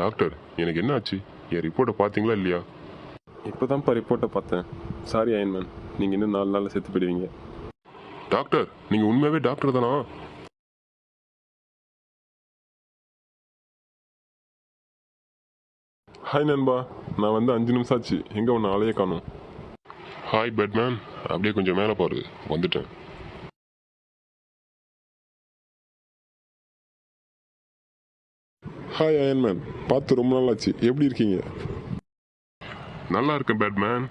Doctor, எனக்கு என்ன ஆச்சு? என் ரிப்போர்ட்டை பார்த்தீங்களா இல்லையா? இப்போதான்ப்பா ரிப்போர்ட்டை பார்த்தேன். சாரி அயன்மேன், நீங்கள் இன்னும் 4 நாளில் செத்து போயிடுவீங்க. டாக்டர், நீங்கள் உண்மையாகவே டாக்டர் தானா? ஹாய் நண்பா, நான் வந்து 5 நிமிஷம் ஆச்சு. எங்கே உன்னை ஆளையே காணும்? ஹாய் பேட்மேன், அப்படியே கொஞ்சம் மேலே பாரு, வந்துட்டேன். ஹாய் அயன்மேன், பார்த்து ரொம்ப நாள் ஆச்சு. எப்படி இருக்கீங்க? நல்லா இருக்கேன் பேட்மேன்.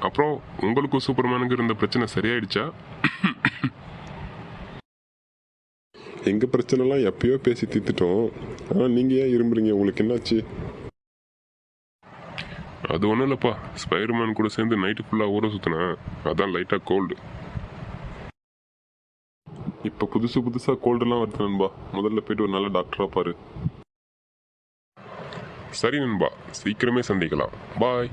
அப்புறம் உங்களுக்கும் சூப்பர்மேனுக்கு இருந்த பிரச்சனை சரியாயிடுச்சா? எங்கள் பிரச்சனைலாம் எப்பயோ பேசி தீர்த்துட்டோம். ஆனால் நீங்கள் ஏன் இரும்புறீங்க? உங்களுக்கு என்னாச்சு? அது ஒன்றும் இல்லைப்பா, ஸ்பைடர்மேன் கூட சேர்ந்து நைட்டு ஃபுல்லாக ஊற சுற்றினேன். அதான் லைட்டாக கோல்டு. இப்போ புதுசாக கோல்டெல்லாம் வருது நண்பா. முதல்ல போயிட்டு ஒரு நல்ல டாக்டராக பாரு. சரி நண்பா, சீக்கிரமே சந்திக்கலாம். பாய்.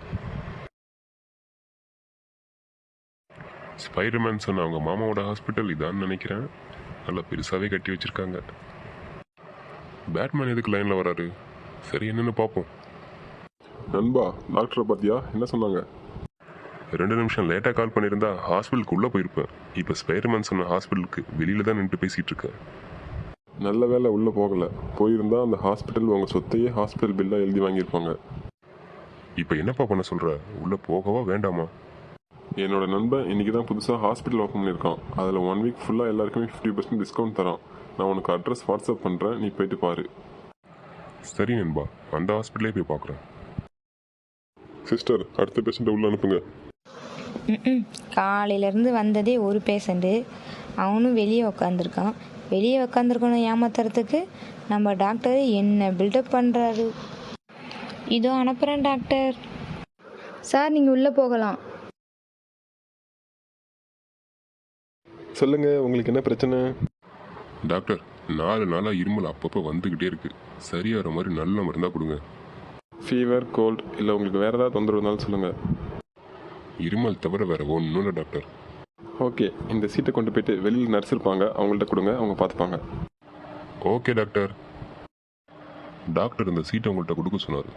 ஸ்பைடர்மேன் சொன்ன அவங்க மாமாவோட ஹாஸ்பிட்டல் இதான்னு நினைக்கிறேன். நல்லா பெருசாகவே கட்டி வச்சிருக்காங்க. பேட்மேன் எதுக்கு லைனில் வராரு? சரி, என்னன்னு பார்ப்போம். நண்பா, டாக்டரை பார்த்தியா? என்ன சொன்னாங்க? 2 நிமிஷம் லேட்டாக கால் பண்ணியிருந்தா ஹாஸ்பிட்டலுக்கு உள்ளே போயிருப்பேன். இப்போ ஸ்பைடர்மேன் சொன்ன ஹாஸ்பிட்டலுக்கு வெளியில் தான் நின்று பேசிகிட்டு இருக்கேன். நல்ல வேலை உள்ளே போகலை. போயிருந்தா அந்த ஹாஸ்பிட்டல் உங்கள் சொத்தையே ஹாஸ்பிட்டல் பில்லாக எழுதி வாங்கியிருப்பாங்க. இப்போ என்னப்பா பண்ண சொல்கிற? உள்ளே போகவா வேண்டாமா? என்னோட நண்பன் இன்றைக்கி தான் புதுசாக ஹாஸ்பிட்டல் ஓப்பன் பண்ணியிருக்கான். அதில் 1 வீக் ஃபுல்லாக எல்லாருக்குமே 50% டிஸ்கவுண்ட் தரான். நான் உனக்கு அட்ரஸ் வாட்ஸ்அப் பண்ணுறேன், நீ போயிட்டு பாரு. சரி நண்பா, அந்த ஹாஸ்பிட்டலே போய் பார்க்குறேன். சிஸ்டர், அடுத்த பேஷண்ட்டை உள்ளே அனுப்புங்க. காலையிலேருந்து வந்ததே ஒரு பேஷண்ட்டு, அவனும் வெளியே உக்காந்துருக்கான். வெளியே உக்காந்துருக்கணும் ஏமாத்துறதுக்கு நம்ம டாக்டர் என்ன பில்டப் பண்ணுறாரு. இதோ அனுப்புகிறேன் டாக்டர். சார், நீங்கள் உள்ளே போகலாம். சொல்லுங்கள், உங்களுக்கு என்ன பிரச்சனை? டாக்டர், 4 நாளாக இருமல் அப்பப்போ வந்துக்கிட்டே இருக்கு. சரியாகிற மாதிரி நல்ல மருந்தாக கொடுங்க. ஃபீவர், கோல்டு இல்லை உங்களுக்கு வேறு ஏதாவது தொந்தரவு இருந்தாலும் சொல்லுங்கள். இருமல் தவிர வேறு ஒன்றும் இல்லை டாக்டர். ஓகே, இந்த சீட்டை கொண்டு போயிட்டு வெளியில் நர்ஸ் இருப்பாங்க, அவங்கள்ட்ட கொடுங்க, அவங்க பார்த்துப்பாங்க. Okay doctor. டாக்டர் இந்த சீட்டை உங்கள்கிட்ட கொடுக்க சொன்னார்.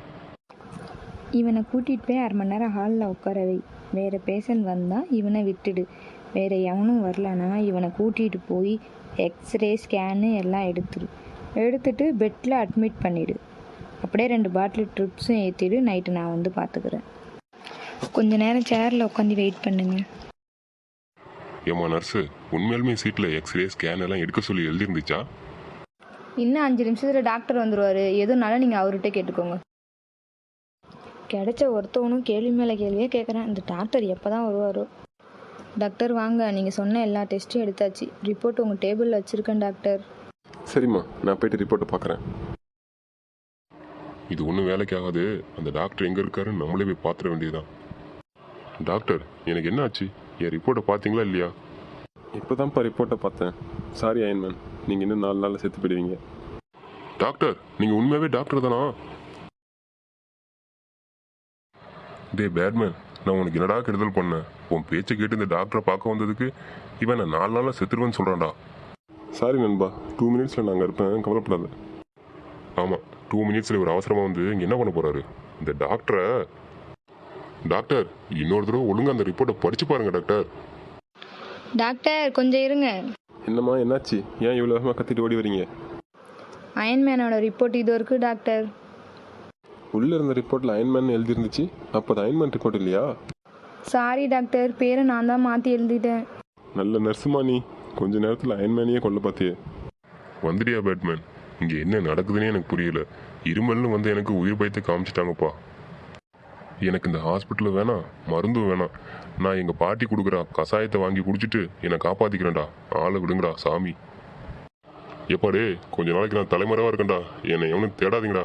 இவனை கூட்டிகிட்டு போய் 1/2 மணி நேரம் ஹாலில் உட்கார வை. வேறு பேஷண்ட் வந்தால் இவனை விட்டுடு. வேறு எவனும் வரலன்னா இவனை கூட்டிகிட்டு போய் எக்ஸ்ரே ஸ்கேனு எல்லாம் எடுத்துட்டு பெட்டில் அட்மிட் பண்ணிவிடு. அப்படியே 2 பாட்டில் ட்ரிப்ஸும் ஏற்றிடு. நைட்டு நான் வந்து பார்த்துக்கிறேன். கொஞ்ச நேரம் சேரில் உட்காந்து வெயிட் பண்ணுங்க. ஏமா நர்ஸு, உண்மையாலுமே சீட்டில் எக்ஸ்ரே ஸ்கேன் எல்லாம் எடுக்க சொல்லி எழுதிருந்துச்சா? இன்னும் 5 நிமிஷத்தில் டாக்டர் வந்துடுவார். எதுனாலும் நீங்கள் அவர்கிட்ட கேட்டுக்கோங்க. கிடைச்ச ஒருத்தவனும் கேள்வி மேலே கேள்வியே கேட்குறேன். இந்த டாக்டர் எப்போ தான் வருவாரோ? டாக்டர் வாங்க, நீங்கள் சொன்ன எல்லா டெஸ்ட்டும் எடுத்தாச்சு. ரிப்போர்ட் உங்கள் டேபிளில் வச்சுருக்கேன் டாக்டர். சரிம்மா, நான் போயிட்டு ரிப்போர்ட்டை பார்க்குறேன். இது ஒன்றும் வேலைக்கு ஆகாது. அந்த டாக்டர் எங்கே இருக்காருன்னு நம்மளே போய் பார்த்துட வேண்டியதுதான். டாக்டர், எனக்கு என்ன ஆச்சு? என் ரிப்போர்ட்டை பார்த்தீங்களா இல்லையா? இப்போதான்ப்பா ரிப்போர்ட்டை பார்த்தேன். சாரி அயன்மேன், நீங்கள் இன்னும் 4 நாளில் செத்து போயிடுவீங்க. டாக்டர், நீங்கள் உண்மையாகவே டாக்டர் தானா? டே பேட்மேன், நான் உனக்கு என்னடா கெடுதல் பண்ணேன்? உன் பேச்சை கேட்டு இந்த டாக்டரை பார்க்க வந்ததுக்கு இவன் நான் 4 நாளில் செத்துருவேன்னு சொல்கிறான்டா. சாரி நண்பா, 2 மினிட்ஸில் நாங்கள் இருப்பேன், கவலைப்படாத. ஆமாம், 2 மினிட்ஸில் ஒரு அவசரமாக வந்து இங்கே என்ன பண்ண போகிறாரு இந்த டாக்டரை? டாக்டர், இன்னொரு தடவை ஒழுங்காக அந்த ரிப்போர்ட்டை படித்து பாருங்கள் டாக்டர். டாக்டர், கொஞ்சம் இருங்க. என்னம்மா, என்னாச்சு? ஏன் இவ்வளோ வேகமாக கத்திட்டு ஓடி வரீங்க? அயன்மேனோட ரிப்போர்ட் இது இருக்குது டாக்டர். உள்ளே இருந்த ரிப்போர்ட்டில் அயன்மேன் எழுதிருந்துச்சு. அப்போ அது அயன்மேன் ரிப்போர்ட் இல்லையா? சாரி டாக்டர், பேரை நான் தான் மாற்றி எழுதிட்டேன். நல்ல நர்ஸுமா நீ. கொஞ்ச நேரத்தில் அயன்மேனையே கொல்ல பார்த்தியே. வந்துடியா பேட்மேன்? இங்கே என்ன நடக்குதுன்னே எனக்கு புரியல. இருமல்னு வந்து எனக்கு உயிர் பயத்தை காமிச்சிட்டாங்கப்பா. எனக்கு இந்த ஹாஸ்பிட்டலும் வேணாம், மருந்தும் வேணாம். நான் எங்கள் பாட்டி கொடுக்குற கஷாயத்தை வாங்கி குடிச்சிட்டு என்னை காப்பாற்றிக்கிறேன்டா. ஆளை விடுங்கடா சாமி. எப்பாடே, கொஞ்ச நாளைக்கு நான் தலைமறைவாக இருக்கேன்டா. என்னை எவனும் தேடாதீங்கடா.